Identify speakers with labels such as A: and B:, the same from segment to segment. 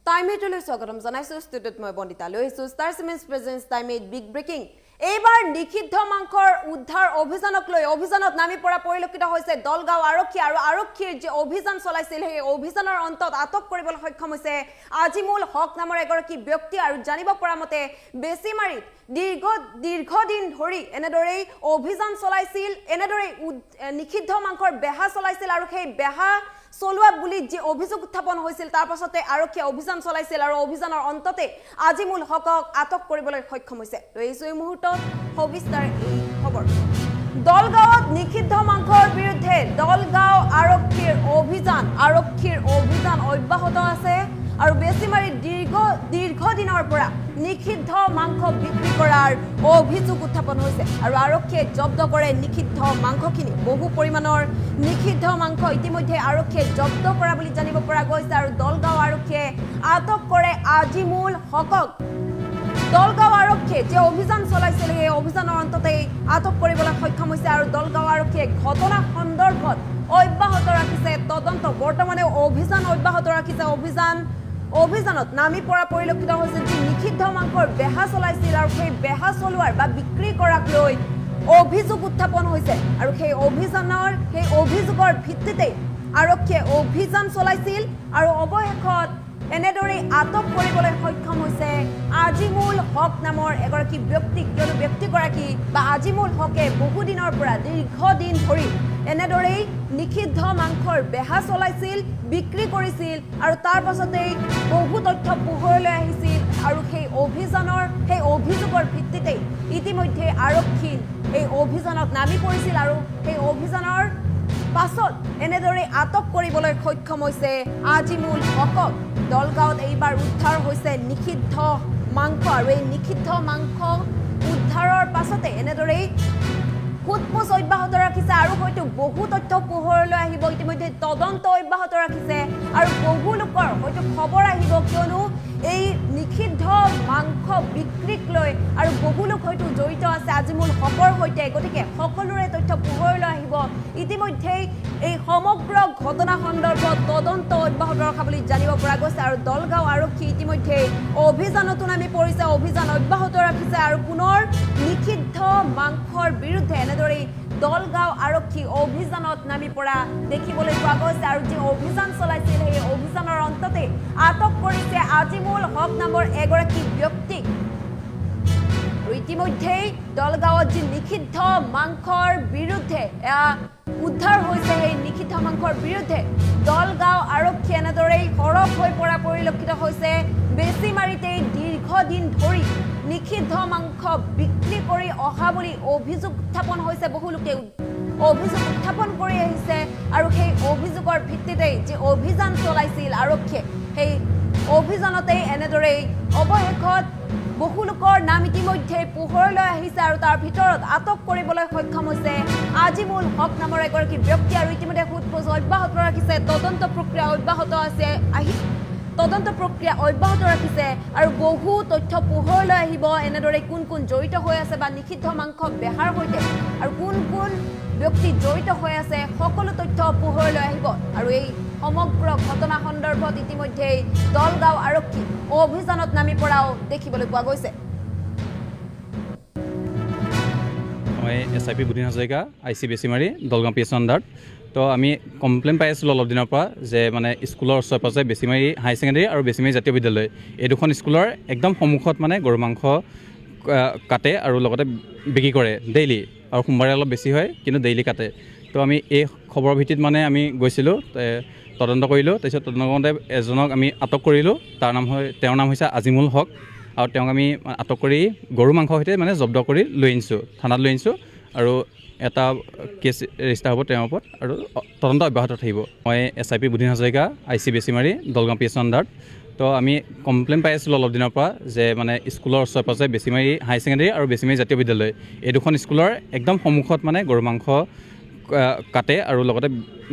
A: Time হেটলৈ স্বাগতম জনাইছো ষ্টুডিঅ'ত মই বন্দিতা লৈ আহিছো star cements presents time eight big breaking এইবাৰ নিষিদ্ধ মাংসৰ উদ্ধাৰ অভিযানক লৈ অভিযানত নামি পৰা পৰিলক্ষিত হৈছে দলগাঁও আৰক্ষী আৰু আৰক্ষীৰ যে অভিযান চলাইছিল সেই অভিযানৰ অন্তত আটক কৰিবলৈ সক্ষম হৈছে আজিমুল হক নামৰ এগৰাকী ব্যক্তি আৰু জানিব পৰা মতে বেছিমাৰীত দীৰ্ঘদিন ধৰি এনেদৰেই অভিযান চলাইছিল এনেদৰেই নিষিদ্ধ মাংসৰ বেহা চলাইছিল আৰু সেই বেহা চলোৱা বুলি যে অভিযোগ উত্থাপন হৈছিল তাৰ পাছতে আৰক্ষী অভিযান চলাইছিল আৰু অভিযানৰ অন্ততে আজিমুল হকক আটক কৰিবলৈ সক্ষম হৈছে এই মুহূৰ্তত সবিস্তাৰ এই খবৰ দলগাঁৱত নিষিদ্ধ মাংসৰ বিৰুদ্ধে দলগাঁও আৰক্ষীৰ অভিযান অব্যাহত আছে আৰু বেছিমাৰী দীৰ্ঘদিনৰ পৰা নিষিদ্ধ মাংস বিক্ৰী কৰাৰ অভিযোগ উত্থাপন হৈছে আৰু আৰক্ষীয়ে জব্দ কৰে নিষিদ্ধ মাংসখিনি বহু পৰিমাণৰ নিষিদ্ধ মাংস ইতিমধ্যে আৰক্ষীয়ে জব্দ কৰা বুলি জানিব পৰা গৈছে আৰু দলগাঁও আৰক্ষীয়ে আটক কৰে আজিমুল হকক দলগাঁও আৰক্ষীয়ে যে অভিযান চলাইছিল সেই অভিযানৰ অন্ততে আটক কৰিবলৈ সক্ষম হৈছে আৰু দলগাঁও আৰক্ষীয়ে ঘটনা সন্দৰ্ভত অব্যাহত ৰাখিছে তদন্ত বৰ্তমানে অভিযান অব্যাহত ৰাখিছে অভিযানত নামি পৰা পৰিলক্ষিত হৈছে যে নিষিদ্ধ মাংসৰ বেহা চলাইছিল আৰু সেই বেহা চলোৱাৰ বা বিক্ৰী কৰাক লৈ অভিযোগ উত্থাপন হৈছে আৰু সেই অভিযোগৰ ভিত্তিতে আৰক্ষীয়ে অভিযান চলাইছিল আৰু অৱশেষত এনেদৰে আটক কৰিবলৈ সক্ষম হৈছে আজিমুল হক নামৰ এগৰাকী ব্যক্তি কিয়নো ব্যক্তিগৰাকী বা আজিমুল হকে বহুদিনৰ পৰা দীৰ্ঘদিন ধৰি এনেদৰেই নিষিদ্ধ মাংসৰ বেহা চলাইছিল বিক্ৰী কৰিছিল আৰু তাৰ পাছতেই বহু তথ্য পোহৰলৈ আহিছিল আৰু সেই অভিযোগৰ ভিত্তিতে ইতিমধ্যে আৰক্ষী এই অভিযানত নামি পৰিছিল আৰু সেই অভিযানৰ পাছত এনেদৰে আটক কৰিবলৈ সক্ষম হৈছে আজিমুল হকক দলগাঁৱত এইবাৰ উদ্ধাৰ হৈছে নিষিদ্ধ মাংস আৰু এই নিষিদ্ধ মাংস উদ্ধাৰৰ পাছতে এনেদৰেই সোধপোছ অব্যাহত ৰাখিছে আৰু হয়তো বহু তথ্য পোহৰলৈ আহিব ইতিমধ্যে তদন্ত অব্যাহত ৰাখিছে আৰু বহু লোকৰ হয়তো খবৰ আহিব কিয়নো এই নিষিদ্ধ মাংস বিক্ৰীক লৈ আৰু বহু লোক হয়তো জড়িত আছে আজিমুল হকৰ সৈতে গতিকে সকলোৰে তথ্য পোহৰলৈ আহিব ইতিমধ্যেই এই সমগ্ৰ ঘটনা সন্দৰ্ভত তদন্ত অব্যাহত ৰখা বুলি জানিব পৰা গৈছে আৰু দলগাঁও আৰক্ষী ইতিমধ্যে অভিযানতো নামি পৰিছে অভিযান অব্যাহত ৰাখিছে আৰু পুনৰ নিষিদ্ধ মাংসৰ বিৰুদ্ধে এনেদৰেই দলগাঁও আৰক্ষী অভিযানত নামি পৰা দেখিবলৈ পোৱা গৈছে আৰু যি অভিযান চলাইছিল সেই অভিযানৰ অন্ততে আটক কৰিছে আজিমুল হক নামৰ এগৰাকী ব্যক্তিক ইতিমধ্যেই দলগাঁৱত যি নিষিদ্ধ মাংসৰ বিৰুদ্ধে উদ্ধাৰ হৈছে সেই নিষিদ্ধ মাংসৰ বিৰুদ্ধে দলগাঁও আৰক্ষী এনেদৰেই সৰব হৈ পৰা পৰিলক্ষিত হৈছে বেছিমাৰীতেই দীৰ্ঘদিন ধৰি নিষিদ্ধ মাংস বিক্ৰী কৰি অহা বুলি অভিযোগ উত্থাপন হৈছে বহু লোকে অভিযোগ উত্থাপন কৰি আহিছে আৰু সেই অভিযোগৰ ভিত্তিতেই যে অভিযান চলাইছিল আৰক্ষীয়ে সেই অভিযানতেই এনেদৰেই অৱশেষত বহু লোকৰ নাম ইতিমধ্যে পোহৰলৈ আহিছে আৰু তাৰ ভিতৰত আটক কৰিবলৈ সক্ষম হৈছে আজিমুল হক নামৰ এগৰাকী ব্যক্তি আৰু ইতিমধ্যে সোধপোছ অব্যাহত ৰাখিছে তদন্ত প্ৰক্ৰিয়া অব্যাহত ৰাখিছে আৰু বহু তথ্য পোহৰলৈ আহিব এনেদৰে কোন জড়িত হৈ আছে বা নিষিদ্ধ মাংস বেহাৰ সৈতে আৰু কোন ব্যক্তি জড়িত হৈ আছে সকলো তথ্য পোহৰলৈ আহিব আৰু এই সমগ্ৰ ঘটনা সন্দৰ্ভত ইতিমধ্যে দলগাঁও আৰক্ষী অভিযানত নামি পৰাও দেখিবলৈ পোৱা গৈছে
B: মই SIP Budhin Hazarika IC Besimari Dalgaon PSO আণ্ডাৰত তো আমি কমপ্লেইন পাই আছিলোঁ অলপ দিনৰ পৰা যে মানে স্কুলৰ ওচৰে পাজৰে বেছিমাৰী হাই ছেকেণ্ডেৰী আৰু বেছিমাৰী জাতীয় বিদ্যালয় এই দুখন স্কুলৰ একদম সন্মুখত মানে গৰু মাংস কাটে আৰু লগতে বিক্ৰী কৰে ডেইলি আৰু সোমবাৰে অলপ বেছি হয় কিন্তু ডেইলি কাটে তো আমি এই খবৰৰ ভিত্তিত মানে আমি গৈছিলোঁ তদন্ত কৰিলোঁ তাৰপিছত তদন্ত কৰোঁতে এজনক আমি আটক কৰিলোঁ তেওঁৰ নাম হৈছে আজিমুল হক আৰু তেওঁক আমি আটক কৰি গৰু মাংসৰ সৈতে মানে জব্দ কৰি লৈ আনিছোঁ থানাত লৈ আনিছোঁ আৰু এটা কেছ ৰেজিষ্টাৰ হ'ব তেওঁৰ ওপৰত আৰু তদন্ত অব্যাহত থাকিব মই SIP Budhin Hazarika IC Besimari Dalgaon PSO আণ্ডাৰত তো আমি কমপ্লেইন পাই আছিলোঁ অলপ দিনৰ পৰা যে মানে স্কুলৰ ওচৰে পাজৰে বেছিমাৰী হাই ছেকেণ্ডেৰী আৰু বেছিমাৰী জাতীয় বিদ্যালয় এই দুখন স্কুলৰ একদম সন্মুখত মানে গৰু মাংস কাটে আৰু লগতে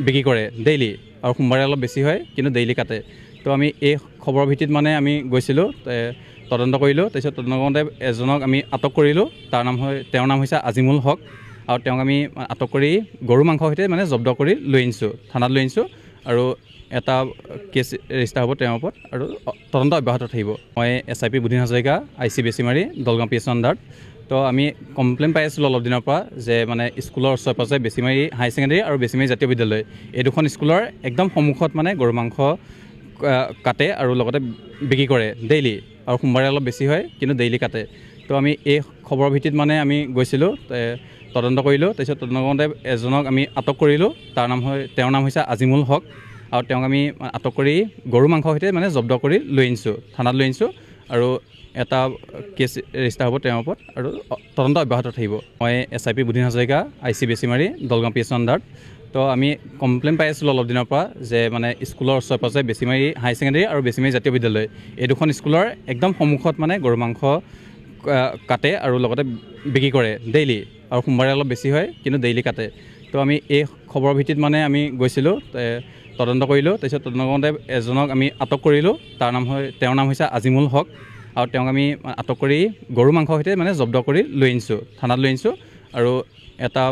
B: বিক্ৰী কৰে ডেইলি আৰু সোমবাৰে অলপ বেছি হয় কিন্তু ডেইলি কাটে তো আমি এই খবৰৰ ভিত্তিত মানে আমি গৈছিলোঁ তদন্ত কৰিলোঁ তাৰপিছত তদন্ত কৰোঁতে এজনক আমি আটক কৰিলোঁ তেওঁৰ নাম হৈছে আজিমুল হক আৰু তেওঁক আমি আটক কৰি গৰু মাংসৰ সৈতে মানে জব্দ কৰি লৈ আনিছোঁ থানাত লৈ আনিছোঁ আৰু এটা কেছ ৰেজিষ্টাৰ হ'ব তেওঁৰ ওপৰত আৰু তদন্ত অব্যাহত থাকিব। মই SIP Budhin Hazarika IC বেচিমাৰী Dalgaon PH আণ্ডাৰত। তো আমি কমপ্লেইন পাই আছিলোঁ অলপ দিনৰ পৰা যে মানে স্কুলৰ ওচৰে পাজৰে বেচিমাৰী হাই ছেকেণ্ডেৰী আৰু বেচিমাৰী জাতীয় বিদ্যালয় এই দুখন স্কুলৰ একদম সন্মুখত মানে গৰু মাংস কাটে আৰু লগতে বিক্ৰী কৰে ডেইলি, আৰু সোমবাৰে অলপ বেছি হয় কিন্তু ডেইলি কাটে। তো আমি এই খবৰৰ ভিত্তিত মানে আমি গৈছিলোঁ, তদন্ত কৰিলোঁ। তাৰপিছত তদন্ত কৰোঁতে এজনক আমি আটক কৰিলোঁ। তেওঁৰ নাম হৈছে আজিমুল হক, আৰু তেওঁক আমি আটক কৰি গৰু মাংসৰ সৈতে মানে জব্দ কৰি লৈ আনিছোঁ, থানাত লৈ আনিছোঁ, আৰু এটা কেছ ৰেজিষ্টাৰ হ'ব তেওঁৰ ওপৰত আৰু তদন্ত অব্যাহত থাকিব। মই SIP Budhin Hazarika IC বেচিমাৰী Dalgaon PH আণ্ডাৰত। তো আমি কমপ্লেইন পাই আছিলোঁ অলপ দিনৰ পৰা যে মানে স্কুলৰ ওচৰে পাজৰে বেচিমাৰী হাই ছেকেণ্ডেৰী আৰু বেচিমাৰী জাতীয় বিদ্যালয় এই দুখন স্কুলৰ একদম সন্মুখত মানে গৰু মাংস কাটে আৰু লগতে বিক্ৰী কৰে ডেইলি, আৰু সোমবাৰে অলপ বেছি হয় কিন্তু ডেইলি কাটে। তো আমি এই খবৰৰ ভিত্তিত মানে আমি গৈছিলোঁ, তদন্ত কৰিলোঁ। তাৰপিছত তদন্ত কৰোঁতে এজনক আমি আটক কৰিলোঁ। তেওঁৰ নাম হৈছে আজিমুল হক, আৰু তেওঁক আমি আটক কৰি গৰু মাংসৰ সৈতে মানে জব্দ কৰি লৈ আনিছোঁ, থানাত লৈ আনিছোঁ, আৰু এটা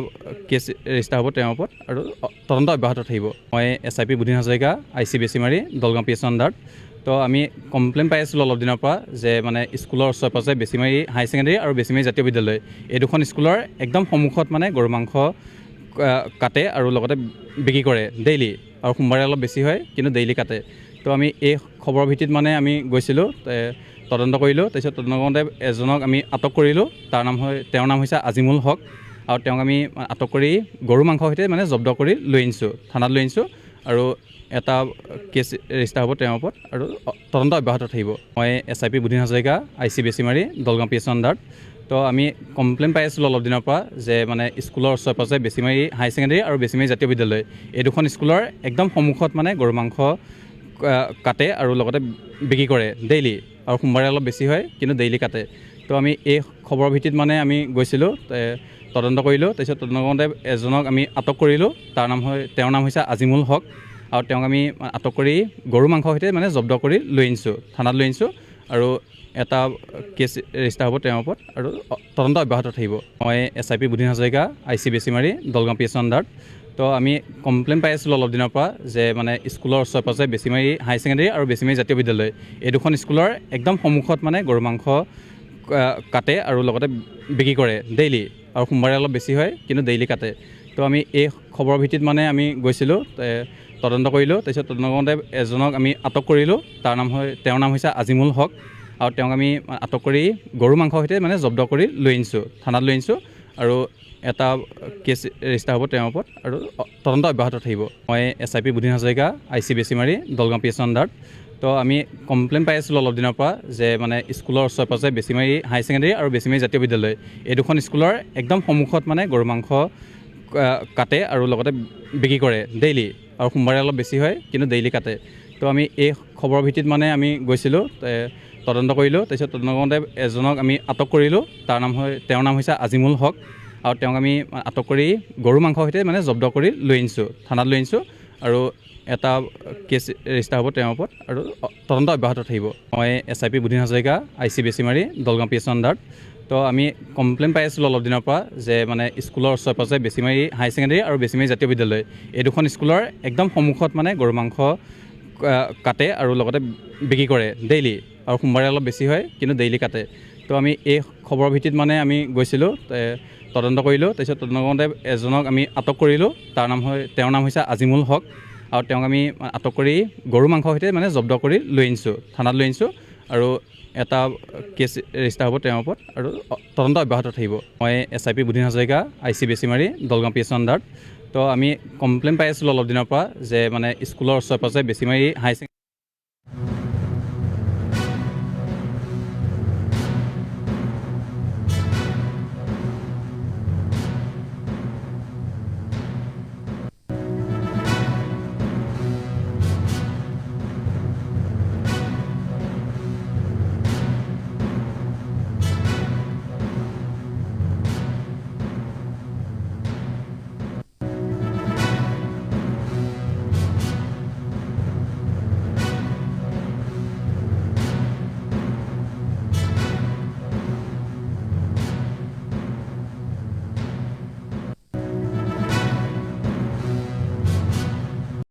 B: কেছ ৰেজিষ্টাৰ হ'ব তেওঁৰ ওপৰত আৰু তদন্ত অব্যাহত থাকিব। মই SIP Budhin Hazarika IC বেচিমাৰী Dalgaon PH আণ্ডাৰত। তো আমি কমপ্লেইন পাই আছিলোঁ অলপ দিনৰ পৰা যে মানে স্কুলৰ ওচৰে পাজৰে বেচিমাৰী হাই ছেকেণ্ডেৰী আৰু বেচিমাৰী জাতীয় বিদ্যালয় এই দুখন স্কুলৰ একদম সন্মুখত মানে গৰু মাংস কাটে আৰু লগতে বিক্ৰী কৰে ডেইলি, আৰু সোমবাৰে অলপ বেছি হয় কিন্তু ডেইলি কাটে। তো আমি এই খবৰৰ ভিত্তিত মানে আমি গৈছিলোঁ, তদন্ত কৰিলোঁ। তাৰপিছত তদন্ত কৰোঁতে এজনক আমি আটক কৰিলোঁ। তেওঁৰ নাম হৈছে আজিমুল হক, আৰু তেওঁক আমি আটক কৰি গৰু মাংসৰ সৈতে মানে জব্দ কৰি লৈ আনিছোঁ, থানাত লৈ আনিছোঁ, আৰু এটা কেছ ৰেজিষ্টাৰ হ'ব তেওঁৰ ওপৰত আৰু তদন্ত অব্যাহত থাকিব। মই SIP Budhin Hazarika IC বেচিমাৰী Dalgaon PH আণ্ডাৰত। তো আমি কমপ্লেইন পাই আছিলোঁ অলপ দিনৰ পৰা যে মানে স্কুলৰ ওচৰে পাজৰে বেচিমাৰী হাই ছেকেণ্ডেৰী আৰু বেচিমাৰী জাতীয় বিদ্যালয় এই দুখন স্কুলৰ একদম সন্মুখত মানে গৰু মাংস কাটে আৰু লগতে বিক্ৰী কৰে ডেইলি, আৰু সোমবাৰে অলপ বেছি হয় কিন্তু ডেইলি কাটে। তো আমি এই খবৰৰ ভিত্তিত মানে আমি গৈছিলোঁ, তদন্ত কৰিলোঁ। তাৰপিছত তদন্ত কৰোঁতে এজনক আমি আটক কৰিলোঁ। তেওঁৰ নাম হৈছে আজিমুল হক, আৰু তেওঁক আমি আটক কৰি গৰু মাংসৰ সৈতে মানে জব্দ কৰি লৈ আনিছোঁ, থানাত লৈ আনিছোঁ, আৰু এটা কেছ ৰেজিষ্টাৰ হ'ব তেওঁৰ ওপৰত আৰু তদন্ত অব্যাহত থাকিব। মই SIP Budhin Hazarika IC বেচিমাৰী Dalgaon PH আণ্ডাৰত। তো আমি কমপ্লেইন পাই আছিলোঁ অলপ দিনৰ পৰা যে মানে স্কুলৰ ওচৰে পাজৰে বেচিমাৰী হাই ছেকেণ্ডেৰী আৰু বেচিমাৰী জাতীয় বিদ্যালয় এই দুখন স্কুলৰ একদম সন্মুখত মানে গৰু মাংস কাটে আৰু লগতে বিক্ৰী কৰে ডেইলি, আৰু সোমবাৰে অলপ বেছি হয় কিন্তু ডেইলি কাটে। তো আমি এই খবৰৰ ভিত্তিত মানে আমি গৈছিলোঁ, তদন্ত কৰিলোঁ। তাৰপিছত তদন্ত কৰোঁতে এজনক আমি আটক কৰিলোঁ। তেওঁৰ নাম হৈছে আজিমুল হক, আৰু তেওঁক আমি আটক কৰি গৰু মাংসৰ সৈতে মানে জব্দ কৰি লৈ আনিছোঁ, থানাত লৈ আনিছোঁ, আৰু এটা কেছ ৰেজিষ্টাৰ হ'ব তেওঁৰ ওপৰত আৰু তদন্ত অব্যাহত থাকিব। মই SIP Budhin Hazarika IC বেচিমাৰী Dalgaon PH আণ্ডাৰত। তো আমি কমপ্লেইন পাই আছিলোঁ অলপ দিনৰ পৰা যে মানে স্কুলৰ ওচৰে পাজৰে বেচিমাৰী হাই ছেকেণ্ডেৰী আৰু বেচিমাৰী জাতীয় বিদ্যালয় এই দুখন স্কুলৰ একদম সন্মুখত মানে গৰু মাংস কাটে আৰু লগতে বিক্ৰী কৰে ডেইলি, আৰু সোমবাৰে অলপ বেছি হয় কিন্তু ডেইলি কাটে। তো আমি এই খবৰৰ ভিত্তিত মানে আমি গৈছিলোঁ, তদন্ত কৰিলোঁ। তাৰপিছত তদন্ত কৰোঁতে এজনক আমি আটক কৰিলোঁ। তেওঁৰ নাম হৈছে আজিমুল হক, আৰু তেওঁক আমি আটক কৰি গৰু মাংসৰ সৈতে মানে জব্দ কৰি লৈ আনিছোঁ, থানাত লৈ আনিছোঁ, আৰু এটা কেছ ৰেজিষ্টাৰ হ'ব তেওঁৰ ওপৰত আৰু তদন্ত অব্যাহত থাকিব। মই SIP Budhin Hazarika IC বেচিমাৰী Dalgaon PH আণ্ডাৰত। তো আমি কমপ্লেইন পাই আছিলোঁ অলপ দিনৰ পৰা যে মানে স্কুলৰ ওচৰে পাজৰে বেচিমাৰী হাই ছেকেণ্ডেৰী আৰু বেচিমাৰী জাতীয় বিদ্যালয় এই দুখন স্কুলৰ একদম সন্মুখত মানে গৰু মাংস কাটে আৰু লগতে বিক্ৰী কৰে ডেইলি, আৰু সোমবাৰে অলপ বেছি হয় কিন্তু ডেইলি কাটে। তো আমি এই খবৰৰ ভিত্তিত মানে আমি গৈছিলোঁ, তদন্ত কৰিলোঁ। তাৰপিছত তদন্ত কৰোঁতে এজনক আমি আটক কৰিলোঁ। তেওঁৰ নাম হৈছে আজিমুল হক, আৰু তেওঁক আমি আটক কৰি গৰু মাংসৰ সৈতে মানে জব্দ কৰি লৈ আনিছোঁ, থানাত লৈ আনিছোঁ, আৰু এটা কেছ ৰেজিষ্টাৰ হ'ব তেওঁৰ ওপৰত আৰু তদন্ত অব্যাহত থাকিব। মই SIP Budhin Hazarika IC বেচিমাৰী Dalgaon PH আণ্ডাৰত। তো আমি কমপ্লেইন পাই আছিলোঁ অলপ দিনৰ পৰা যে মানে স্কুলৰ ওচৰে পাজৰে বেচিমাৰী হাই